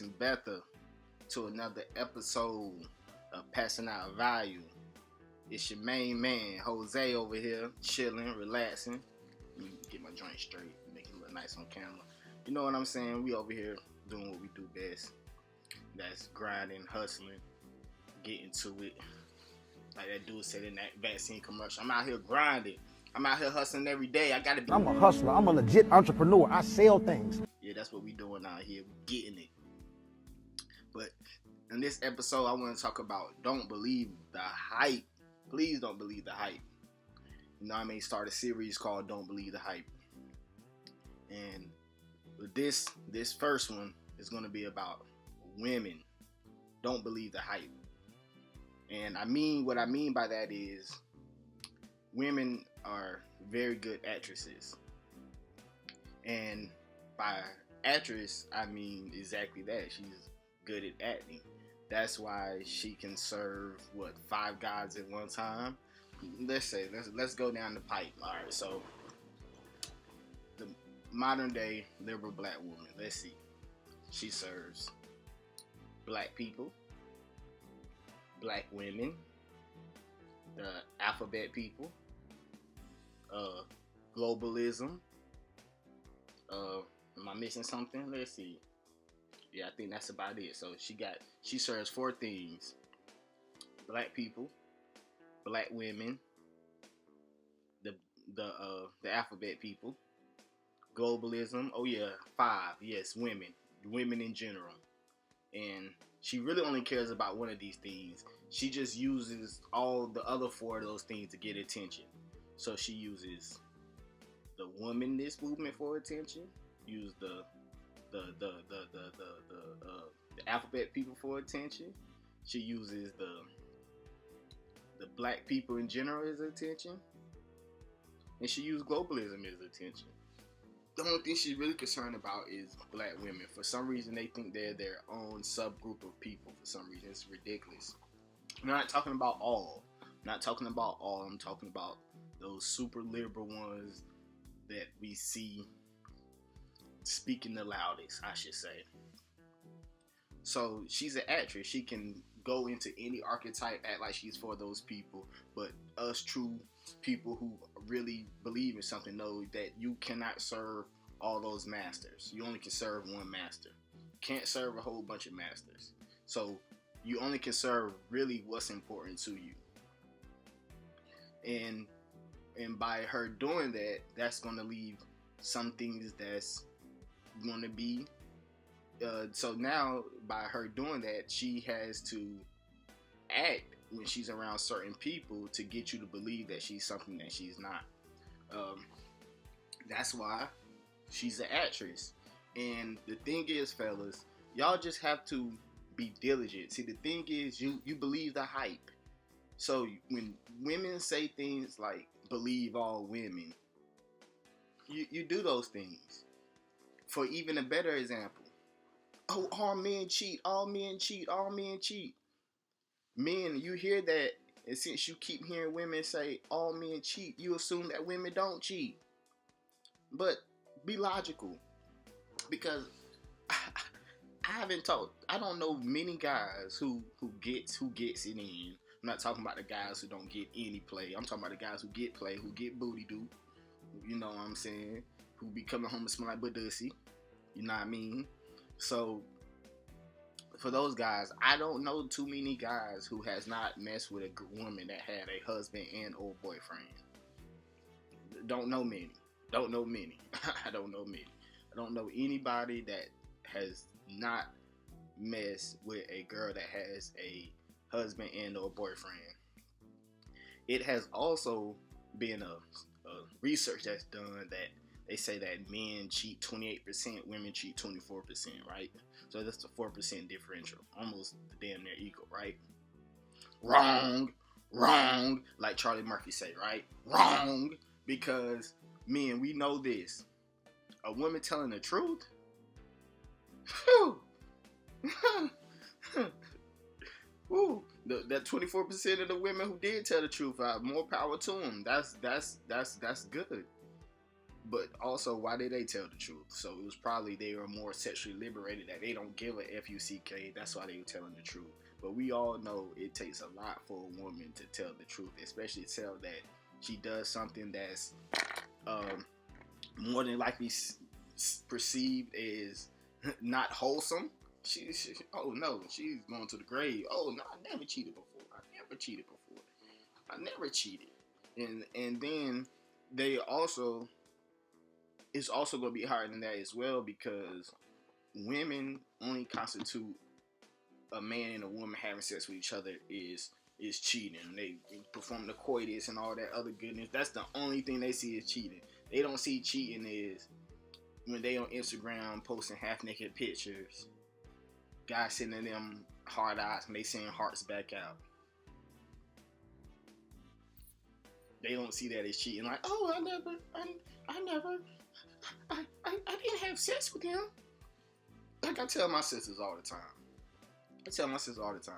and Betha to another episode of Passing Out Value. It's your main man, Jose, over here, chilling, relaxing. Let me get my joint straight, make it look nice on camera. You know what I'm saying? We over here doing what we do best. That's grinding, hustling, getting to it. Like that dude said in that vaccine commercial, I'm out here grinding. I'm out here hustling every day. I gotta be. I'm a hustler. I'm a legit entrepreneur. I sell things. Yeah, that's what we doing out here. We getting it. But in this episode, I want to talk about don't believe the hype. Please don't believe the hype. You know what I mean? Start a series called Don't Believe the Hype. And with this first one is going to be about women. Don't believe the hype. And what I mean by that is women are very good actresses. And by actress, I mean exactly that. She's good at acting. That's why she can serve 5 guys at one time. Let's go down the pipe. All right, so the modern day liberal black woman. Let's see. She serves black people, black women, the alphabet people, globalism. Am I missing something? Let's see. Yeah, I think that's about it. So she serves 4 things: black people, black women, the alphabet people, globalism. Oh yeah, 5. Yes, women in general. And she really only cares about one of these things. She just uses all the other 4 of those things to get attention. So she uses the womanist movement for attention. Use the alphabet people for attention. She uses the black people in general as attention, and she used globalism as attention. The only thing she's really concerned about is black women. For some reason, they think they're their own subgroup of people. For some reason, it's ridiculous. I'm not talking about all. I'm talking about those super liberal ones that we see speaking the loudest, I should say. So she's an actress. She can go into any archetype, act like she's for those people. But us true people who really believe in something know that you cannot serve all those masters. You only can serve one master. You can't serve a whole bunch of masters. So you only can serve really what's important to you. And by her doing that, that's going to leave some things that's going to be so now by her doing that, she has to act when she's around certain people to get you to believe that she's something that she's not. That's why she's an actress. And the thing is, fellas, y'all just have to be diligent. See, the thing is, you believe the hype. So when women say things like believe all women, you do those things. For even a better example, oh, all men cheat, all men cheat, all men cheat. Men, you hear that, and since you keep hearing women say all men cheat, you assume that women don't cheat. But be logical, because I don't know many guys who gets it in. I'm not talking about the guys who don't get any play. I'm talking about the guys who get play, who get booty do. You know what I'm saying? Who be coming home and smell like budussy. You know what I mean? So for those guys, I don't know too many guys who has not messed with a woman that had a husband and or boyfriend. Don't know many. I don't know many. I don't know anybody that has not messed with a girl that has a husband and or boyfriend. It has also been a research that's done that they say that men cheat 28%, women cheat 24%, right? So that's a 4% differential, almost damn near equal, right? Wrong, like Charlie Murphy say, right? Wrong, because men, we know this. A woman telling the truth, whew, whew, that 24% of the women who did tell the truth, more power to them. That's good. But also, why did they tell the truth? So it was probably they were more sexually liberated, that they don't give a fuck. That's why they were telling the truth. But we all know it takes a lot for a woman to tell the truth, especially tell that she does something that's more than likely perceived as not wholesome. Oh no, she's going to the grave. Oh no, I never cheated before. I never cheated. And then they also, it's also going to be harder than that as well, because women only constitute a man and a woman having sex with each other is cheating. They perform the coitus and all that other goodness. That's the only thing they see is cheating. They don't see cheating is when they on Instagram posting half naked pictures, guys sending them hard eyes and they send hearts back out. They don't see that as cheating. Like, oh, I didn't have sex with him. Like I tell my sisters all the time.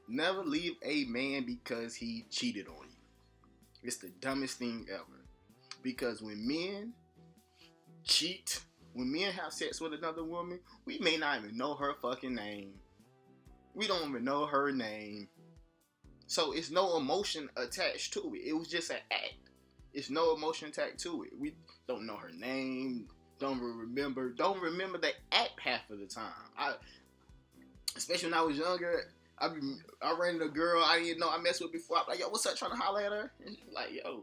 Never leave a man because he cheated on you. It's the dumbest thing ever. Because when men cheat, when men have sex with another woman, we may not even know her fucking name. We don't even know her name. So it's no emotion attached to it. It was just an act. It's no emotion attached to it. We don't know her name. Don't remember the act half of the time. Especially when I was younger, I ran into a girl I didn't know I messed with before. I'm like, yo, what's up? Trying to holler at her? And she's like, yo,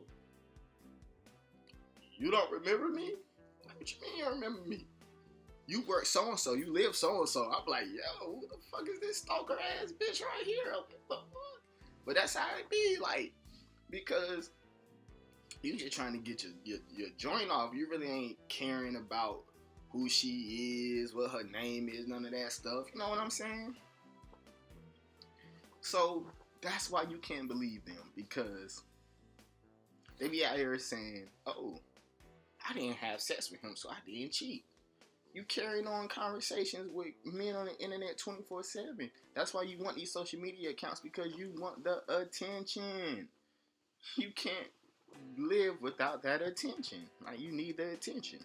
you don't remember me? What you mean you don't remember me? You work so-and-so. You live so-and-so. I'm like, yo, who the fuck is this stalker ass bitch right here? What the fuck? But that's how it be, like, because you just trying to get your joint off. You really ain't caring about who she is, what her name is, none of that stuff. You know what I'm saying? So that's why you can't believe them, because they be out here saying, oh, I didn't have sex with him, so I didn't cheat. You carrying on conversations with men on the internet 24/7. That's why you want these social media accounts, because you want the attention. You can't live without that attention. Like, you need the attention.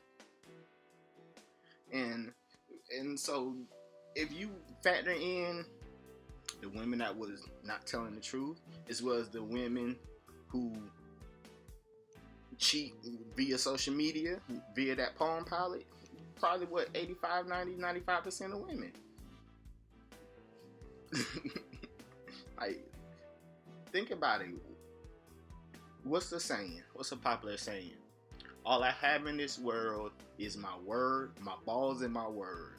And so if you factor in the women that was not telling the truth, as well as the women who cheat via social media, via that Palm Pilot, probably what, 85, 90, 95% of women. Like, think about it. What's the saying? What's a popular saying? All I have in this world is my word, my balls, and my word.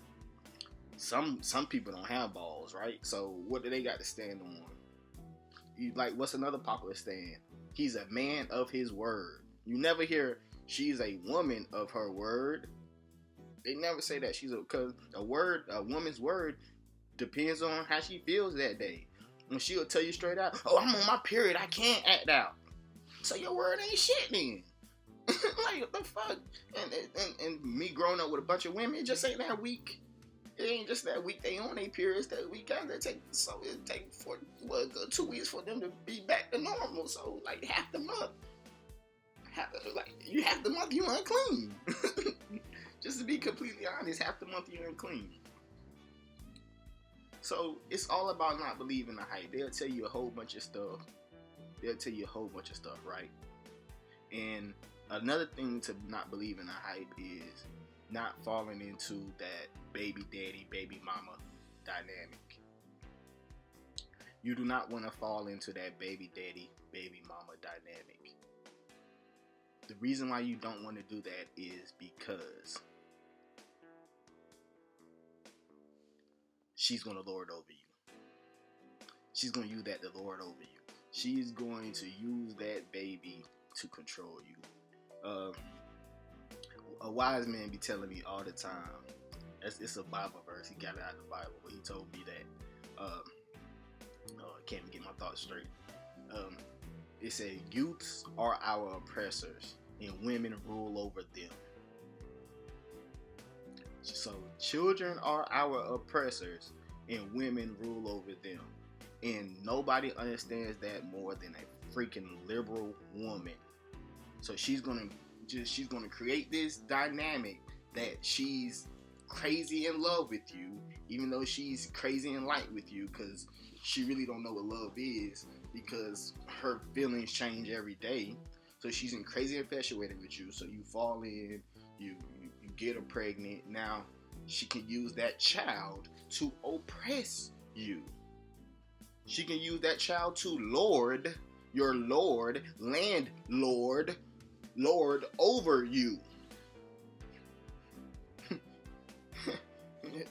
Some people don't have balls, right? So what do they got to stand on? What's another popular saying? He's a man of his word. You never hear she's a woman of her word. They never say that because a woman's word depends on how she feels that day. And she'll tell you straight out, oh, I'm on my period, I can't act out. So your word ain't shit then. Like, what the fuck? And me growing up with a bunch of women, it just ain't that week. It ain't just that week they on their periods that week. It take 2 weeks for them to be back to normal. So like half the month, you unclean. Just to be completely honest, half the month you're unclean. So it's all about not believing the hype. They'll tell you a whole bunch of stuff. Right? And another thing to not believe in the hype is not falling into that baby daddy, baby mama dynamic. You do not want to fall into that baby daddy, baby mama dynamic. The reason why you don't want to do that is because she's going to lord over you. She's going to use that to lord over you. She's going to use that baby to control you. A wise man be telling me all the time, it's a Bible verse, he got it out of the Bible, but he told me that, I can't even get my thoughts straight. It said, youths are our oppressors and women rule over them. So children are our oppressors and women rule over them. And nobody understands that more than a freaking liberal woman. So she's going to she's gonna create this dynamic that she's crazy in love with you, even though she's crazy in light with you, because she really don't know what love is, because her feelings change every day. So she's in crazy infatuated with you. So you fall in, you get her pregnant. Now she can use that child to oppress you. She can use that child to lord your lord, landlord, lord over you.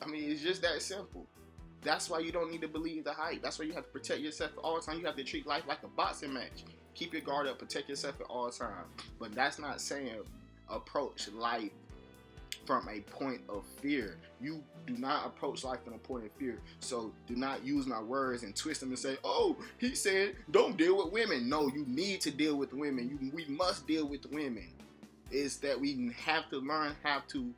I mean, it's just that simple. That's why you don't need to believe the hype. That's why you have to protect yourself at all times. You have to treat life like a boxing match. Keep your guard up, protect yourself at all times. But that's not saying approach life from a point of fear. You do not approach life from a point of fear. So do not use my words and twist them and say, oh, he said don't deal with women. No, you need to deal with women. We must deal with women. It's that we have to learn how to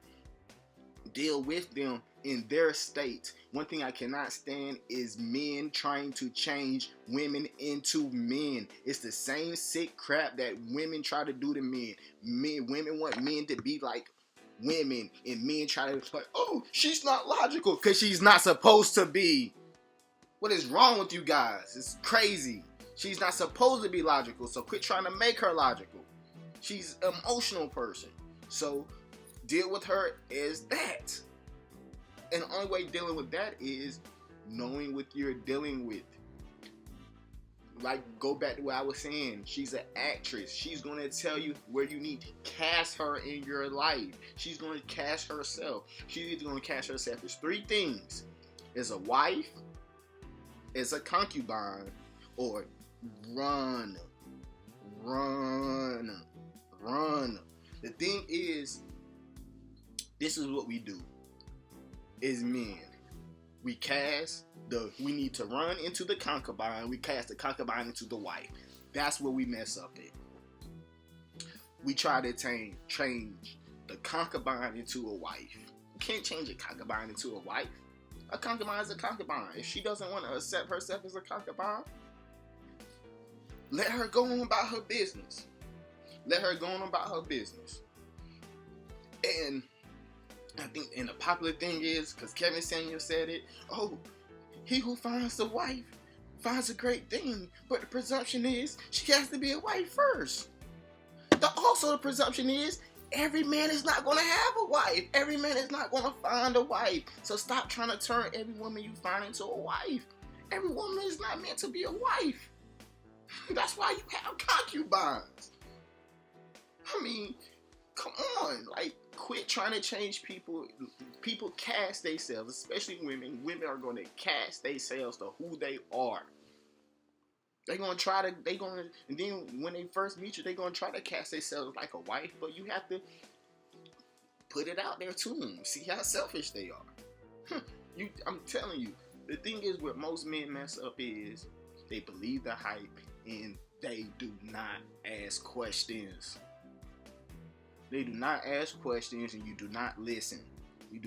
deal with them in their state. One thing I cannot stand is men trying to change women into men. It's the same sick crap that women try to do to men. Women want men to be like women, and men try to like, oh, she's not logical because she's not supposed to be. What is wrong with you guys? It's crazy. She's not supposed to be logical, so quit trying to make her logical. She's an emotional person, so deal with her as that. And the only way dealing with that is knowing what you're dealing with. Like, go back to what I was saying. She's an actress. She's going to tell you where you need to cast her in your life. She's going to cast herself. She's either going to cast herself as three things: as a wife, as a concubine, or run. The thing is, this is what we do as men. We need to run into the concubine. We cast the concubine into the wife. That's where we mess up at. We try to change the concubine into a wife. You can't change a concubine into a wife. A concubine is a concubine. If she doesn't want to accept herself as a concubine, let her go on about her business. And I think, and the popular thing is, because Kevin Samuels said it, oh, he who finds a wife finds a great thing, but the presumption is she has to be a wife first. Also, the presumption is every man is not going to have a wife. Every man is not going to find a wife. So stop trying to turn every woman you find into a wife. Every woman is not meant to be a wife. That's why you have concubines. I mean, come on, like, quit trying to change people. People cast themselves, especially women. Women are going to cast themselves to who they are. And then when they first meet you, they're going to try to cast themselves like a wife, but you have to put it out there to them. See how selfish they are. I'm telling you, the thing is, what most men mess up is they believe the hype and they do not ask questions. They do not ask questions, and you do not listen. The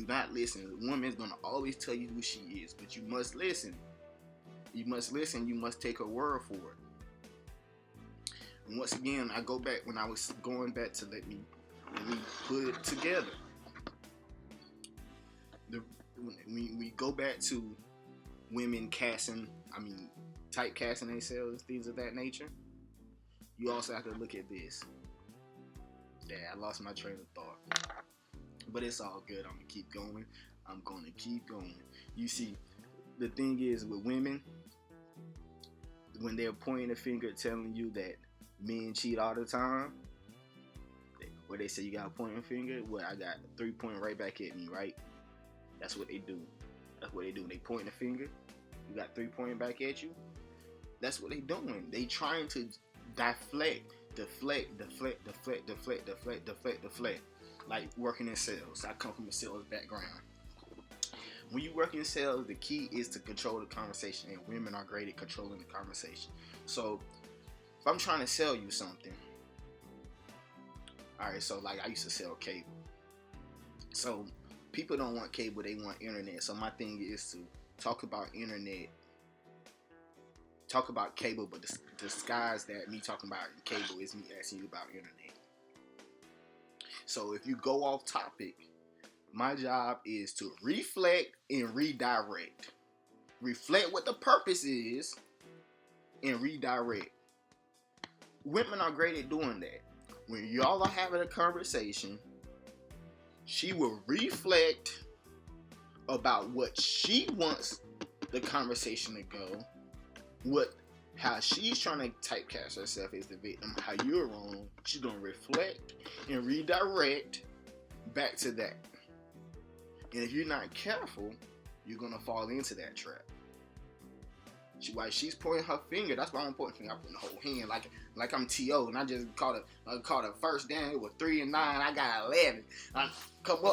woman is going to always tell you who she is, but you must listen. You must take her word for it. And once again, I go back, when I was going back to let me put it together. We go back to women typecasting themselves, things of that nature. You also have to look at this. Yeah, I lost my train of thought. But it's all good. I'm going to keep going. You see, the thing is with women, when they're pointing a finger telling you that men cheat all the time, where they say you got a pointing finger, well, I got 3 pointing right back at me, right? That's what they do. They point the finger, you got 3 pointing back at you. That's what they doing. They trying to deflect. Like working in sales. I come from a sales background. When you work in sales, the key is to control the conversation, and women are great at controlling the conversation. So if I'm trying to sell you something, alright, so like I used to sell cable. So people don't want cable, they want internet. So my thing is to talk about internet, talk about cable, but disguise that me talking about cable is me asking you about internet. So if you go off topic, my job is to reflect and redirect. Reflect what the purpose is and redirect. Women are great at doing that. When y'all are having a conversation, she will reflect about what she wants the conversation to go, how she's trying to typecast herself as the victim, how you're wrong. She's gonna reflect and redirect back to that. And if you're not careful, you're gonna fall into that trap. While she's pointing her finger, that's why I'm pointing finger. I'm putting the whole hand like I'm T.O. and I just caught a first down. It was 3 and 9. I got 11. I come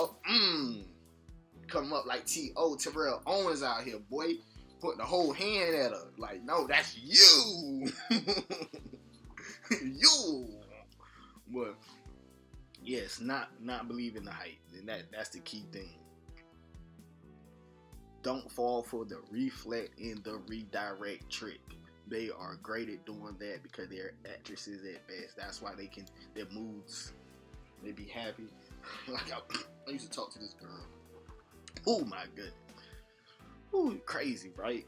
up like T.O. Terrell Owens out here, boy, putting the whole hand at her. Like, no, that's you, you. But yes, not believing the hype, and that's the key thing. Don't fall for the reflect and the redirect trick. They are great at doing that because they're actresses at best. That's why their moods, they be happy. Like I used to talk to this girl. Oh my goodness. Ooh, crazy, right?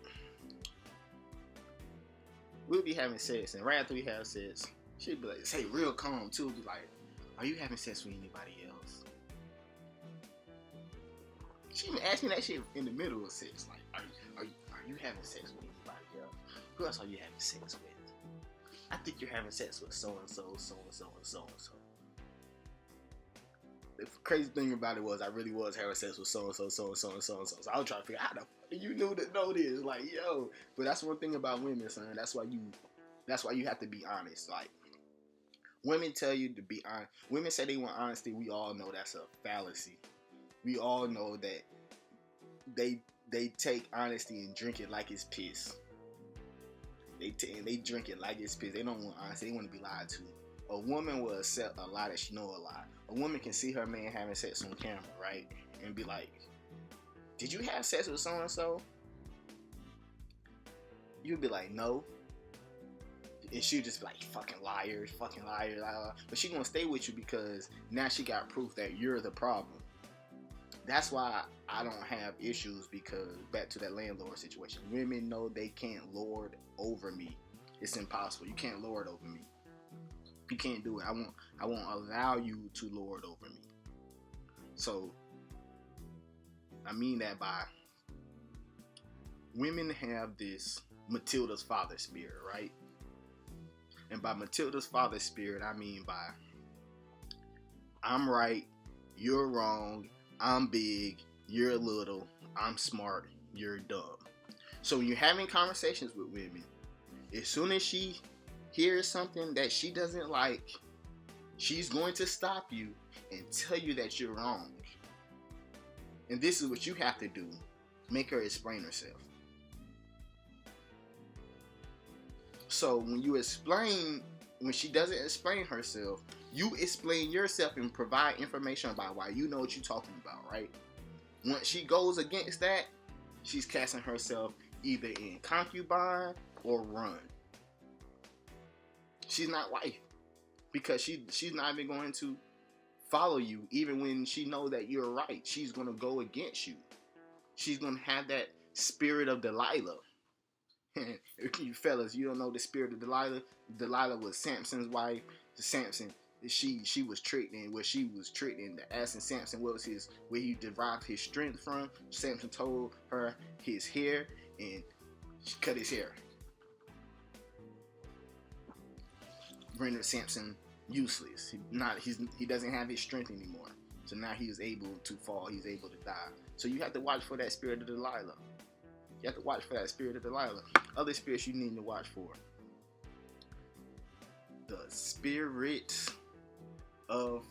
We'll be having sex, and right after we have sex, she'd be like, say real calm too, be like, are you having sex with anybody else? She even asked me that shit in the middle of sex. Like, are you having sex with anybody else? Who else are you having sex with? I think you're having sex with so and so, so and so, and so and so. The crazy thing about it was I really was having sex with so and so, so and so, and so and so. So I was trying to figure out how the fuck you knew to know this. Like, yo. But that's one thing about women, son. That's why you have to be honest. Like, women tell you to be honest. Women say they want honesty. We all know that's a fallacy. We all know that they take honesty and drink it like it's piss. They drink it like it's piss. They don't want honesty. They want to be lied to. A woman will accept a lie that she know a lie. A woman can see her man having sex on camera, right? And be like, did you have sex with so-and-so? You'd be like, no. And she'll just be like, fucking liar. Blah, blah. But she gonna stay with you because now she got proof that you're the problem. That's why I don't have issues, because back to that landlord situation. Women know they can't lord over me. It's impossible. You can't lord over me. You can't do it. I won't allow you to lord over me. So I mean that by women have this Matilda's father spirit, right? And by Matilda's father spirit, I mean by I'm right, you're wrong, I'm big, you're little, I'm smart, you're dumb. So when you're having conversations with women, as soon as she hears something that she doesn't like, she's going to stop you and tell you that you're wrong. And this is what you have to do. Make her explain herself. So when she doesn't explain herself, you explain yourself and provide information about why you know what you're talking about, right? Once she goes against that, she's casting herself either in concubine or run. She's not wife, because she's not even going to follow you even when she knows that you're right. She's going to go against you. She's going to have that spirit of Delilah. You fellas, you don't know the spirit of Delilah. Delilah was Samson's wife. Samson, she was tricked in where she was tricked into asking Samson what was where he derived his strength from. Samson told her his hair, and she cut his hair. Rendered Samson useless. He doesn't have his strength anymore. So now he is able to fall. He's able to die. So you have to watch for that spirit of Delilah. You have to watch for that spirit of Delilah. Other spirits you need to watch for. The spirit of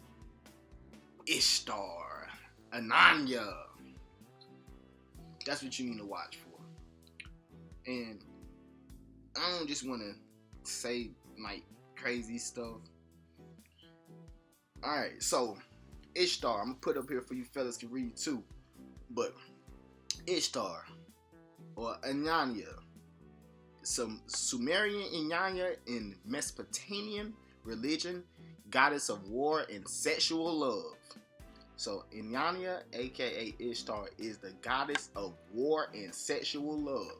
Ishtar, Ananya. That's what you need to watch for. And I don't just want to say like crazy stuff. Alright, so Ishtar, I'm gonna put up here for you fellas to read too. But Ishtar or Ananya, some Sumerian Ananya in Mesopotamian religion, goddess of war and sexual love. So Inanna, aka Ishtar, is the goddess of war and sexual love.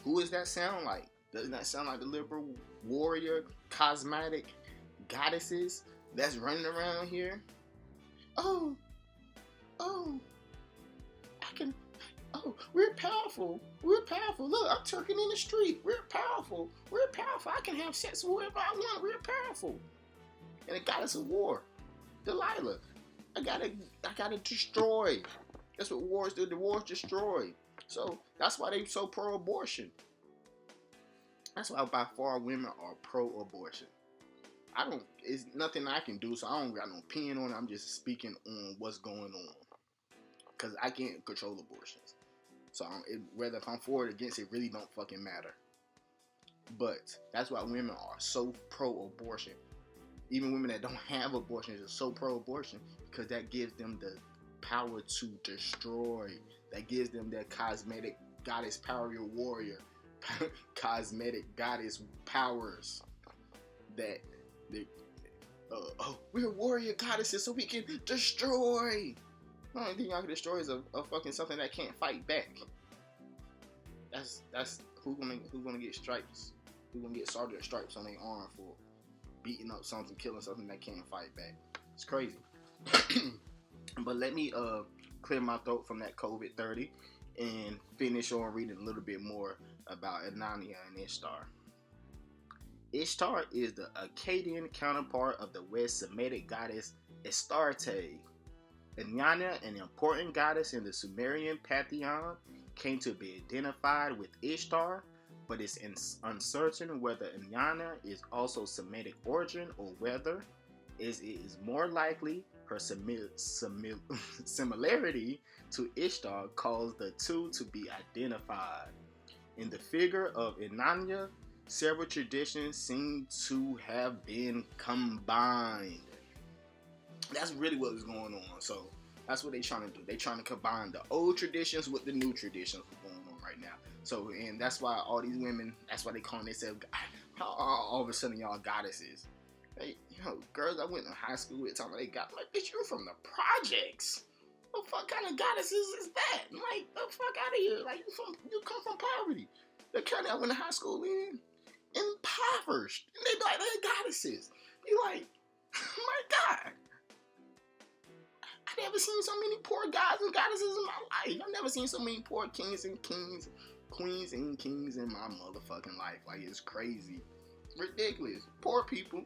Who does that sound like? Doesn't that sound like the liberal warrior, cosmetic goddesses that's running around here? Oh, we're powerful. We're powerful. Look, I'm twerking in the street. We're powerful. We're powerful. I can have sex with whoever I want. We're powerful. And the goddess of war, Delilah. I gotta destroy. That's what wars do. The wars destroy. So that's why they so pro-abortion. That's why by far women are pro-abortion. It's nothing I can do, so I don't got no opinion on it. I'm just speaking on what's going on. Because I can't control abortions. So whether if I'm for it or against it really don't fucking matter. But that's why women are so pro-abortion. Even women that don't have abortions are so pro-abortion because that gives them the power to destroy. That gives them that cosmetic goddess power, your warrior, cosmetic goddess powers. That we're warrior goddesses, so we can destroy. The only thing y'all can destroy is a fucking something that can't fight back. That's who's gonna get stripes? Who's gonna get sergeant stripes on their arm for beating up something, killing something that can't fight back? It's crazy. But let me clear my throat from that COVID-30 and finish on reading a little bit more about Inanna and Ishtar. Ishtar is the Akkadian counterpart of the West Semitic goddess Astarte. Inanna, an important goddess in the Sumerian pantheon, came to be identified with Ishtar, but it's uncertain whether Inanna is also Semitic origin or whether it is more likely her similarity to Ishtar caused the two to be identified. In the figure of Inanna, several traditions seem to have been combined. That's really what is going on. So that's what they're trying to do. They're trying to combine the old traditions with the new traditions going on right now. So, and that's why all these women, that's why they call themselves, all of a sudden y'all goddesses. Hey, girls I went to high school with talking about they got, like, bitch, you're from the projects. What the fuck kind of goddesses is that? Like, the fuck out of here. Like, you come from poverty. The county I went to high school in, impoverished. And they be like, they're goddesses. Be like, oh my God. I never seen so many poor gods and goddesses in my life. I've never seen so many poor kings and queens and kings in my motherfucking life. Like, it's crazy. Ridiculous. Poor people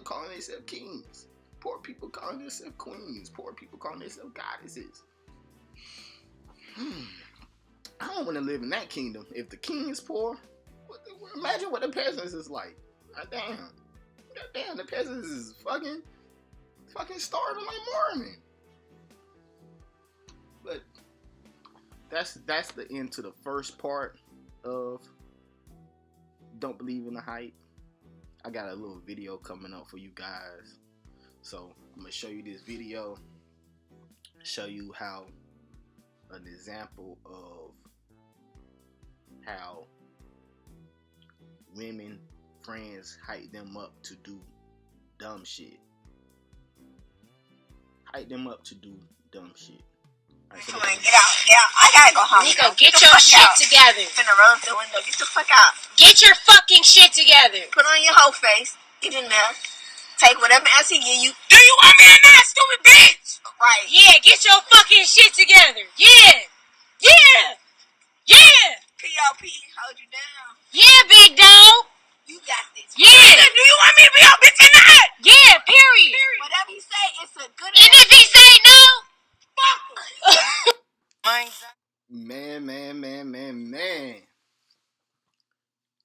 calling themselves kings. Poor people calling themselves queens. Poor people calling themselves goddesses. I don't want to live in that kingdom. If the king is poor, imagine what the peasants is like. God damn, the peasants is fucking starving like Mormon. But that's the end to the first part of Don't Believe in the Hype. I got a little video coming up for you guys. So I'm going to show you this video. Show you how an example of how women friends hype them up to do dumb shit. Hype them up to do dumb shit. Come on, get out. I gotta go home. Nico, get your shit together. Finna roll up the window. Get the fuck out. Get your fucking shit together. Put on your whole face. Get in there. Take whatever answer he give you. Do you want me or not, stupid bitch? Right. Yeah, get your fucking shit together. Yeah. P.O.P. hold you down. Yeah, big dog. You got this. Yeah. Do you want me to be your bitch or not? Yeah, period. Whatever he say, it's a good And if he say no, Man.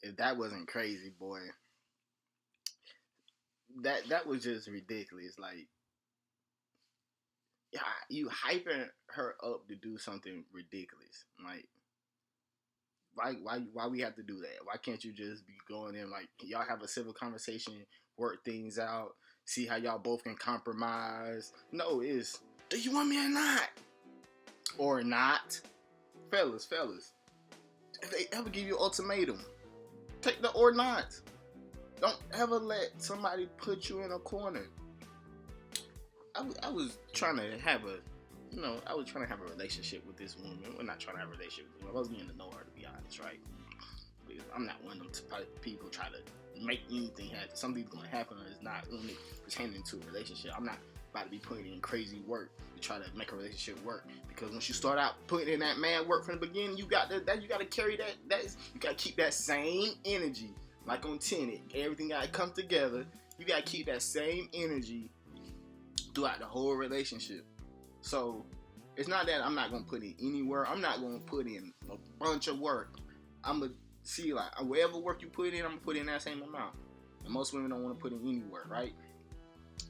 If that wasn't crazy, boy. That was just ridiculous. Like, yeah, you hyping her up to do something ridiculous. Like, why we have to do that? Why can't you just be going in, like, y'all have a civil conversation, work things out, see how y'all both can compromise? No, it's, do you want me or not? Or not? Fellas, if they ever give you an ultimatum, take the or not. Don't ever let somebody put you in a corner. I was trying to have a relationship with this woman. We're not trying to have a relationship with her. I was getting to know her, to be honest, right? Because I'm not one of them people try to make anything happen. Something's going to happen, or it's not only pertaining to a relationship. I'm not about to be putting in crazy work to try to make a relationship work. Because once you start out putting in that man work from the beginning, you got to carry that. You got to keep that same energy. Like on Tenet, everything got to come together. You got to keep that same energy throughout the whole relationship. So it's not that I'm not going to put in any work. I'm not going to put in a bunch of work. I'm going to see, like, whatever work you put in, I'm going to put in that same amount. And most women don't want to put in any work, right?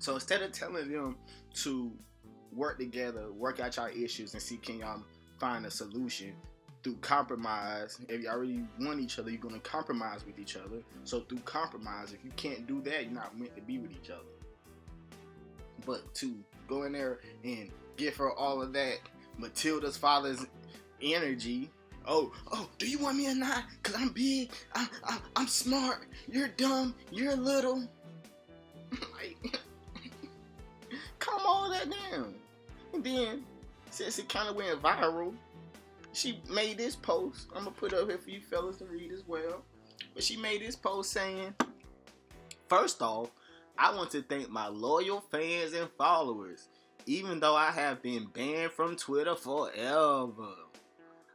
So instead of telling them to work together, work out your issues, and see can y'all find a solution through compromise. If you already want each other, you're going to compromise with each other. So through compromise, if you can't do that, you're not meant to be with each other. But to go in there and give her all of that Matilda's father's energy. Oh, do you want me or not? Cause I'm big, I'm smart, you're dumb, you're little. Like, calm all that down. And then, since it kind of went viral, she made this post. I'm gonna put it up here for you fellas to read as well. But she made this post saying, first off, I want to thank my loyal fans and followers, even though I have been banned from Twitter forever.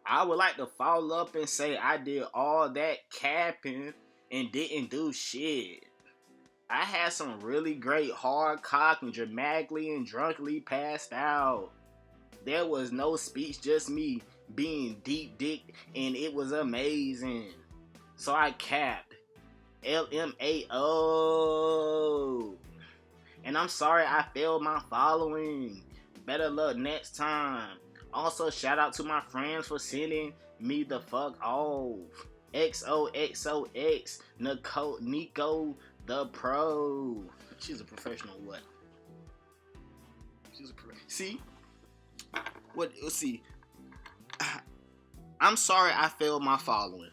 I would like to follow up and say I did all that capping and didn't do shit. I had some really great hard cock and dramatically and drunkenly passed out. There was no speech, just me being deep dicked, and it was amazing. So I capped. LMAO. And I'm sorry I failed my following. Better luck next time. Also, shout out to my friends for sending me the fuck off. XOXOX Nico the Pro. She's a professional what? She's a professional. See? What? Let's see. I'm sorry I failed my following.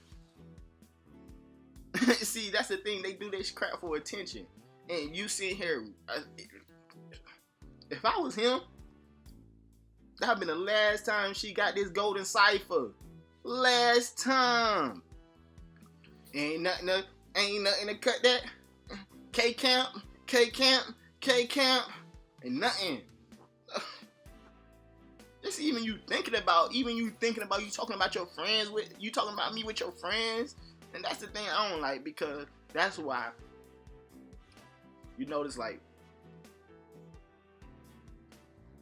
See, that's the thing. They do this crap for attention. And you sit here. If I was him, that would have been the last time she got this golden cipher. Last time. Ain't nothing to cut that. K-Camp. Ain't nothing. Just even you thinking about you talking about your friends you talking about me with your friends. And that's the thing I don't like, because that's why you notice, like,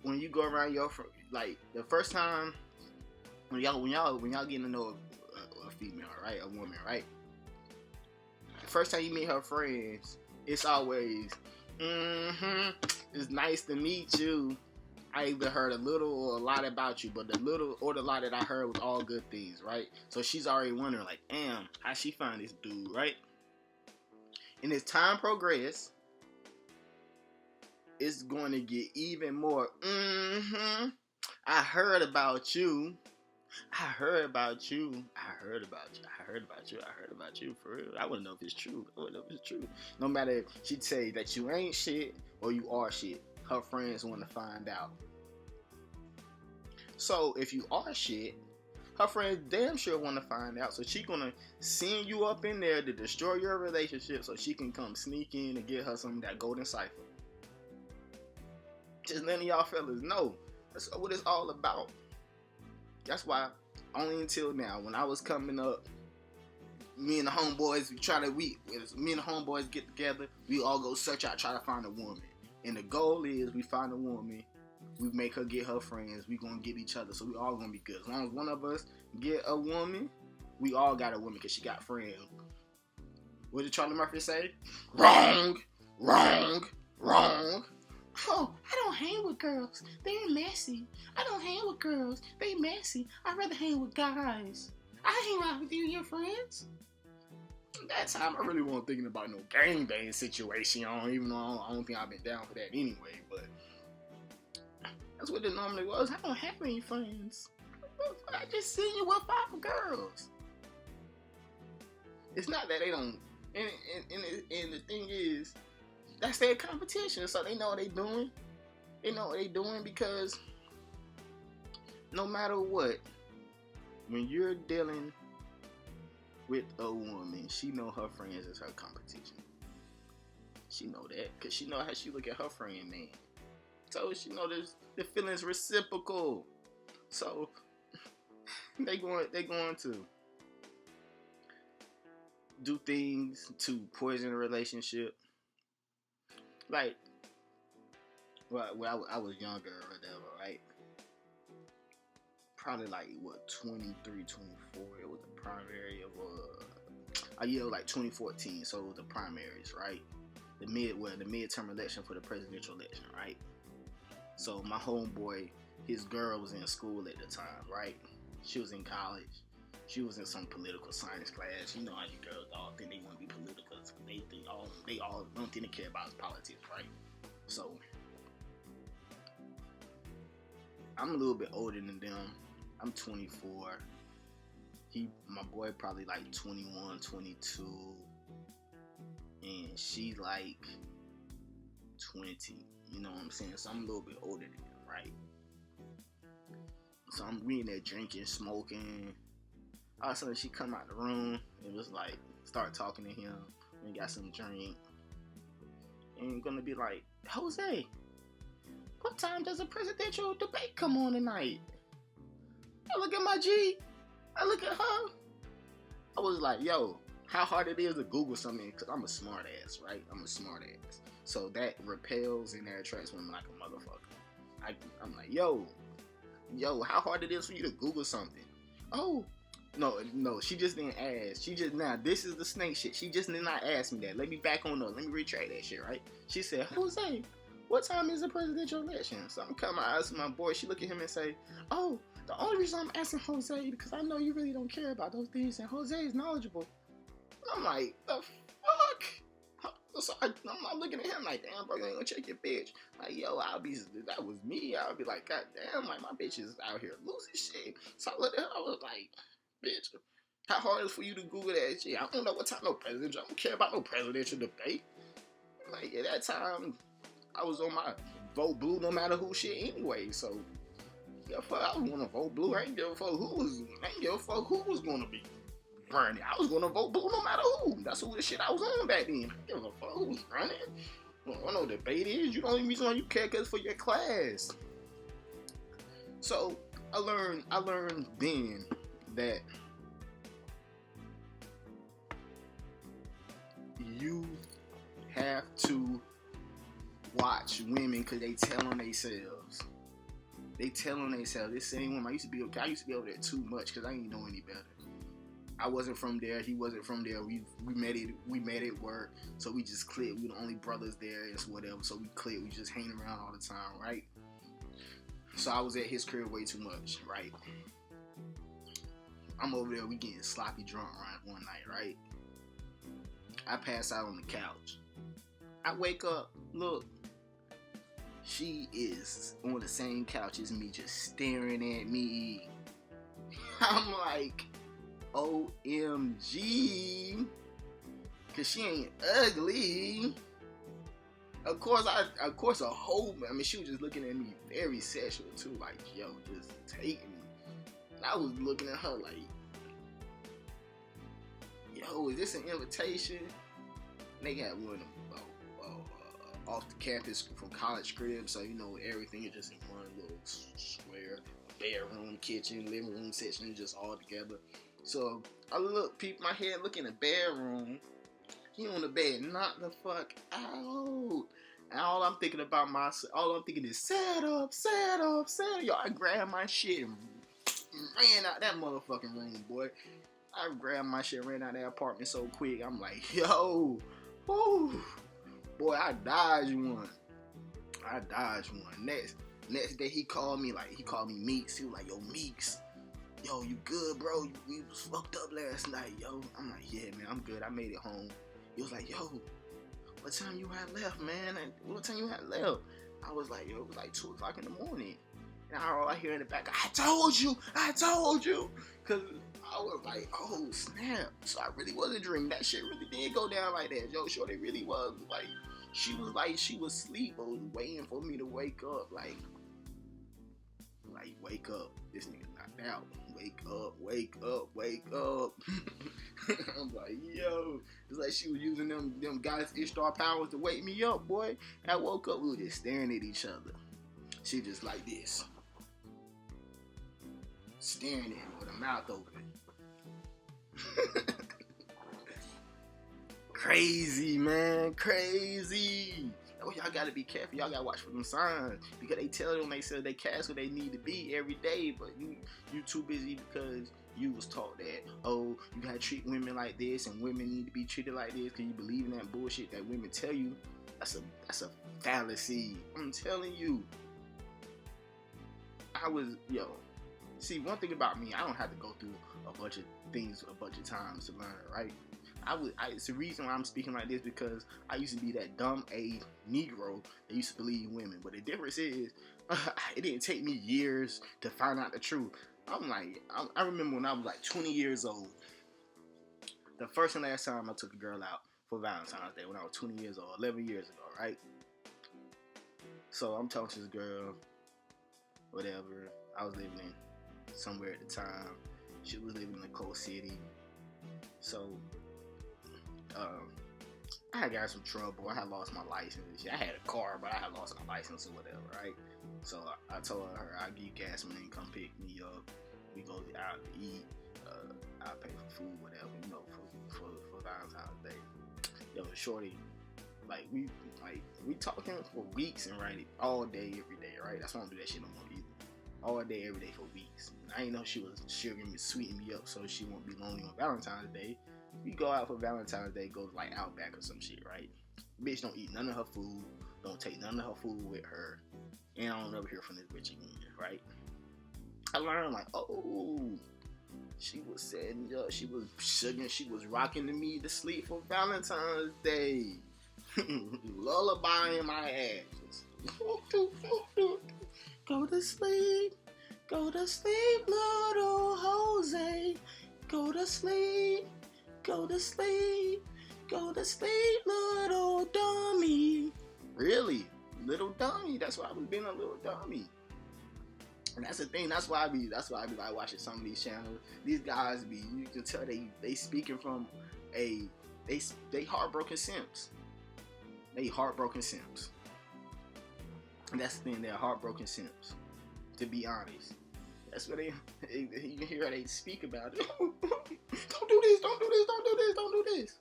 when you go around your like the first time when y'all getting to know a female, right, a woman, right, the first time you meet her friends, it's always it's nice to meet you. I either heard a little or a lot about you, but the little or the lot that I heard was all good things, right? So she's already wondering, like, damn, how she find this dude, right? And as time progresses, it's going to get even more. I heard about you. For real. I wouldn't know if it's true. No matter if she'd say that you ain't shit or you are shit, her friends want to find out. So if you are shit, her friends damn sure want to find out. So she gonna send you up in there to destroy your relationship so she can come sneak in and get her some of that golden cipher. Just letting y'all fellas know that's what it's all about. That's why only until now, when I was coming up, me and the homeboys get together, we all go search out, try to find a woman. And the goal is we find a woman, we make her get her friends, we gonna get each other, so we all gonna be good. As long as one of us get a woman, we all got a woman because she got friends. What did Charlie Murphy say? Wrong. Oh, I don't hang with girls. They're messy. I don't hang with girls. They messy. I'd rather hang with guys. I hang out with you and your friends. That time I really wasn't thinking about no gangbang situation, even though I don't think I've been down for that anyway, but that's what it normally was. I don't have any friends. I just seen you with 5 girls. It's not that they don't And the thing is, that's their competition, so they know what they doing. They know what they doing because no matter what, when you're dealing with a woman, she know her friends is her competition. She know that because she know how she look at her friend, man. So she know the feelings reciprocal. So they going to do things to poison a relationship. Like, well, I was younger or whatever, right? Probably like, 23, 24. It was the primary of, like 2014. So it was the primaries, right? The midterm election for the presidential election, right? So my homeboy, his girl was in school at the time, right? She was in college. She was in some political science class. You know how you girls all think they want to be political. They all don't think they care about politics, right? So I'm a little bit older than them. I'm 24. My boy probably like 21, 22. And she like 20. You know what I'm saying? So I'm a little bit older than him, right? So I'm reading there drinking, smoking. All of a sudden she come out the room and was like, start talking to him and got some drink. And gonna be like, Jose, what time does a presidential debate come on tonight? I look at my G. I look at her. I was like, yo, how hard it is to Google something, because I'm a smart ass, right? I'm a smart ass. So that repels and that attracts women like a motherfucker. I'm like, yo, how hard it is for you to Google something? Oh, no, she just didn't ask. This is the snake shit. She just did not ask me that. Let me back on up. Let me retract that shit, right? She said, Jose, what time is the presidential election? So I'm coming out asking my boy. She look at him and say, oh, the only reason I'm asking Jose because I know you really don't care about those things, and Jose is knowledgeable. I'm like, the fuck? So I'm looking at him like, damn, bro, you ain't gonna check your bitch. Like, yo, that was me. I'll be like, god damn, like, my bitch is out here losing shit. So I looked at her, I was like, bitch, how hard is it for you to Google that shit? I don't know what time I don't care about no presidential debate. Like, at that time, I was on my vote blue no matter who shit anyway, so yeah, fuck, I was gonna vote blue. I ain't give a fuck who was gonna be running. I was gonna vote blue no matter who. That's the shit I was on back then. I didn't give a fuck who was running. I don't know what debate is. You the only reason you care because for your class. So I learned then that you have to watch women because they tell on themselves. This same woman, I used to be over there too much because I didn't know any better. I wasn't from there. He wasn't from there. We met at work, so we just clicked. We were the only brothers there and whatever. So we clicked. We just hanging around all the time, right? So I was at his crib way too much, right? I'm over there. We getting sloppy drunk one night, right? I pass out on the couch. I wake up. Look. She is on the same couch as me, just staring at me. I'm like, OMG. Cause she ain't ugly. Of course, she was just looking at me very sexual too, like, yo, just taking me. And I was looking at her like, yo, is this an invitation? And they got one of them off the campus from college crib, so you know everything is just in one little square, bedroom, kitchen, living room section, just all together. So I peep my head, look in the bedroom. He on the bed, knock the fuck out. And all I'm thinking is set up. Yo, I grabbed my shit and ran out that motherfucking room, boy. I grabbed my shit, ran out that apartment so quick. I'm like, yo, whoo. Boy, I dodged one. Next day he called me Meeks. He was like, yo, Meeks, yo, you good, bro? We was fucked up last night, yo. I'm like, yeah, man, I'm good. I made it home. He was like, yo, what time you had left, man? I was like, yo, it was like 2 o'clock in the morning. And all I hear in the back, I told you. Cause I was like, oh snap! So I really was a dream. That shit really did go down like that. Yo, sure, it really was. Like she was asleep, but was waiting for me to wake up. Like wake up. This nigga knocked out. Wake up, wake up, wake up. I'm like, yo, it's like she was using them guys' Ishtar powers to wake me up, boy. And I woke up, we were just staring at each other. She just like this, staring at me with her mouth open. Crazy, man, crazy. Oh, y'all gotta be careful. Y'all gotta watch for them signs because they tell them they say they cast where they need to be every day, but you too busy because you was taught that, oh, you gotta treat women like this and women need to be treated like this because you believe in that bullshit that women tell you. That's a fallacy. I'm telling you. See, one thing about me, I don't have to go through a bunch of things a bunch of times to learn, right? It's the reason why I'm speaking like this because I used to be that dumb Negro that used to believe in women. But the difference is, it didn't take me years to find out the truth. I remember when I was like 20 years old, the first and last time I took a girl out for Valentine's Day when I was 20 years old, 11 years ago, right? So I'm talking to this girl, whatever. I was living in somewhere at the time. She was living in a cold city. So I had got some trouble. I had lost my license. I had a car, but I had lost my license or whatever, right? So I told her, I'll give you gas money and come pick me up. We go out to eat. I'll pay for food, whatever, for Valentine's Day. Yo, shorty, we talking for weeks and right all day, every day, right? That's why I don't do that shit no more either. All day, every day for weeks. I didn't know she was sugaring me, sweetening me up so she won't be lonely on Valentine's Day. We go out for Valentine's Day, go like Outback or some shit, right? Bitch don't eat none of her food, don't take none of her food with her, and I don't ever hear from this bitch again, right? I learned like, oh, she was setting up, she was sugaring, she was rocking to me to sleep for Valentine's Day. Lullaby in my ass. Go to sleep, little Jose. Go to sleep, little dummy. Really, little dummy. That's why I was being a little dummy. And that's the thing. That's why I be like watching some of these channels. These guys you can tell they speaking from they heartbroken simps. They heartbroken simps. And that's the thing, they're heartbroken simps. To be honest. That's what you can hear how they speak about it. Don't do this, don't do this, don't do this, don't do this.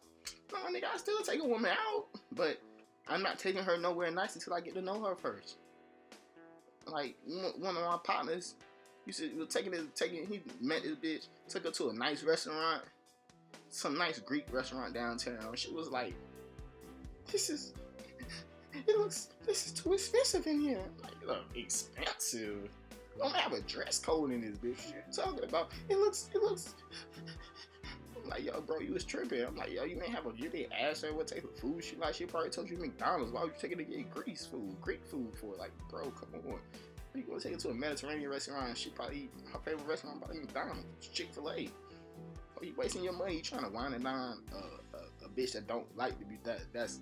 No, nigga, I still take a woman out, but I'm not taking her nowhere nice until I get to know her first. Like, one of my partners, he met this bitch, took her to a nice restaurant, some nice Greek restaurant downtown. She was like, this is too expensive in here. Like, look, expensive? Don't have a dress code in this bitch. What you talking about? It looks. I'm like, yo, bro, you was tripping. I'm like, yo, you ain't you didn't ask her what type of food she like. She probably told you McDonald's. Why would you take her to get Greek food for? Like, bro, come on. You gonna take her to a Mediterranean restaurant? She probably her favorite restaurant probably McDonald's, Chick-fil-A. Are you wasting your money? You trying to wine and dine a bitch that don't like to be that's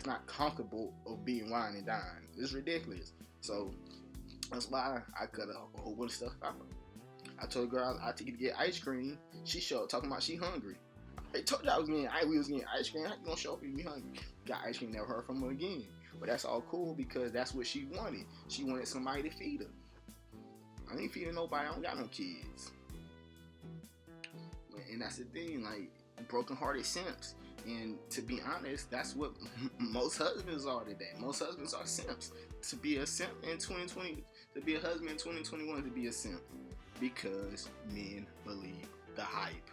not comfortable of being wine and dine. It's ridiculous. So that's why I cut a whole bunch of stuff out. I told the girl I take you to get ice cream. She showed up talking about she hungry. I told you we was getting ice cream. How you gonna show up and be hungry? Got ice cream, never heard from her again. But that's all cool because that's what she wanted. She wanted somebody to feed her. I ain't feeding nobody. I don't got no kids. And that's the thing, like, broken-hearted simps. And to be honest, that's what most husbands are today. Most husbands are simps. To be a simp in 2020, to be a husband in 2021, to be a simp. Because men believe the hype.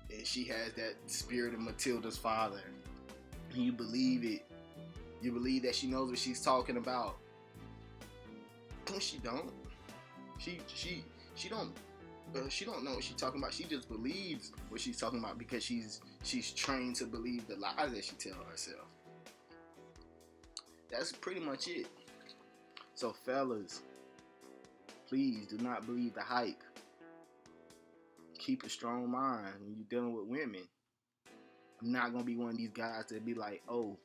And she has that spirit of Matilda's father. And you believe it. You believe that she knows what she's talking about. No, she don't. She don't know what she's talking about. She just believes what she's talking about because she's trained to believe the lies that she tells herself. That's pretty much it. So fellas, please do not believe the hype. keep a strong mind when you're dealing with women. I'm not gonna be one of these guys that be like, oh,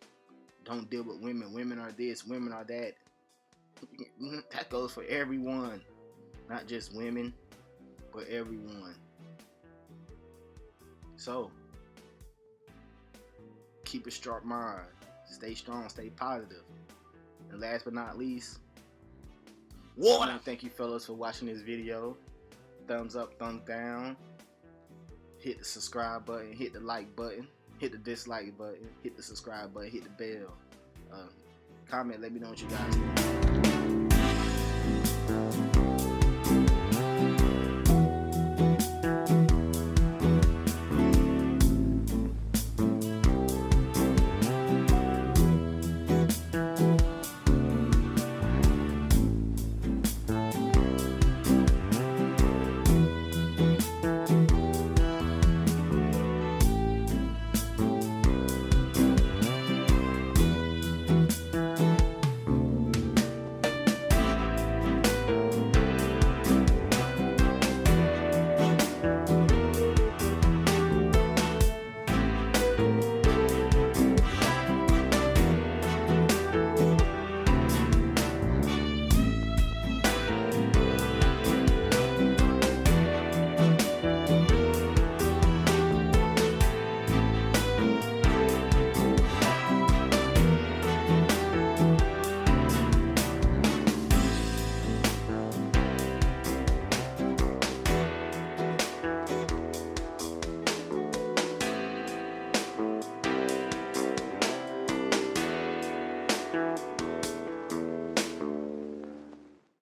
don't deal with women. Women are this, women are that. That goes for everyone, not just women, but everyone. So, keep a sharp mind. Stay strong, stay positive. And last but not least, I want to thank you fellas for watching this video. Thumbs up, thumbs down. Hit the subscribe button, hit the like button, hit the dislike button, hit the subscribe button, hit the bell. Comment, let me know what you guys think.